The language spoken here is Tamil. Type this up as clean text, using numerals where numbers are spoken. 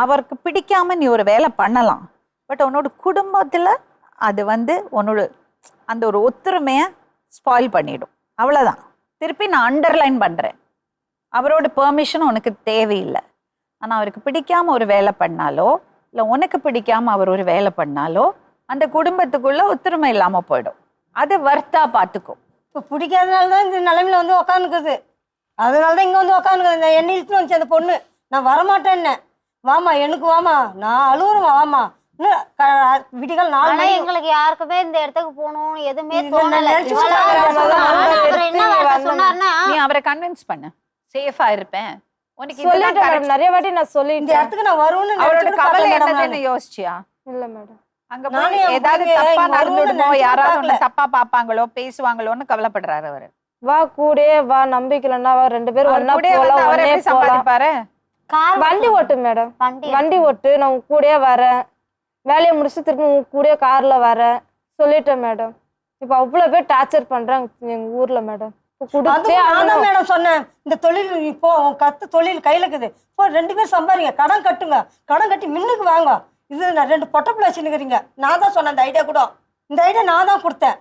அவருக்கு பிடிக்காம நீ ஒரு வேலை பண்ணலாம். பட் உன்னோட குடும்பத்தில் அது உன்னோட அந்த ஒரு ஒத்துரிமையை ஸ்பாயில் பண்ணிடும். அவ்வளோதான். திருப்பி நான் அண்டர்லைன் பண்ணுறேன், அவரோட பெர்மிஷன் உனக்கு தேவையில்லை. ஆனால் அவருக்கு பிடிக்காம ஒரு வேலை பண்ணாலோ இல்லை உனக்கு பிடிக்காம அவர் ஒரு வேலை பண்ணாலோ அந்த குடும்பத்துக்குள்ள ஒத்துரிமை இல்லாமல் போயிடும். அது வர்த்தா பார்த்துக்கும். இப்போ பிடிக்காதனால தான் இந்த நிலைமையில உட்காந்துக்குது. அதனால தான் இங்கே உட்காந்துக்குது. இந்த எண்ணெய் இழுத்துன்னு வந்துச்சு அந்த பொண்ணு. நான் வரமாட்டேன்னு. வாமா எனக்கு வாமா, நான் அழுவுறேன் வாமா. விடிகள் 4 மணி. எங்களுக்கு யாருக்குமே இந்த இடத்துக்கு போகணும் எதுவுமே நீ அவரை கன்வின்ஸ் பண்ண, சேஃபா இருப்பேன் உனக்கு. நிறைய வாட்டி நான் சொல்லி இந்த இடத்துக்கு நான் வருவேன்னு அவரோட கவலை என்னன்னு யோசிச்சியா? இல்ல மேடம். அங்க போய் ஏதாவது தப்பா நடந்துடுமோ, யாராவது உன்னை தப்பா பாப்பாங்களோ பேசுவாங்களோன்னு கவலைப்படுறாரு அவரு. வா கூடயே வா, நம்பிக்கலன்னா வா, 2 பேரும் ஒண்ணா போலாம், ஒண்ணே சம்பாதிப்பாரு. வண்டி ஓட்டு மேடம், வண்டி ஓட்டு, நான் உங்க கூடயே வரேன், வேலையை முடிச்சு திருப்பி உங்க கூடயே கார்ல வரேன் சொல்லிட்டேன் மேடம். இப்ப அவ்வளவு பேர் டார்ச்சர் பண்றாங்க எங்க ஊர்ல மேடம். மேடம் சொன்னேன், இந்த தொழில் இப்போ கத்து தொழில் கையில இருக்குது, இப்போ 2 பேர் சம்பாதிங்க, கடன் கட்டுங்க, கடன் கட்டி மின்னுக்கு வாங்க. இது நான் 2 பொட்டை பிள்ளை வச்சுன்னுக்கிறீங்க. நான் தான் சொன்னேன் இந்த ஐடியா கூட. இந்த ஐடியா நான் தான் கொடுத்தேன்.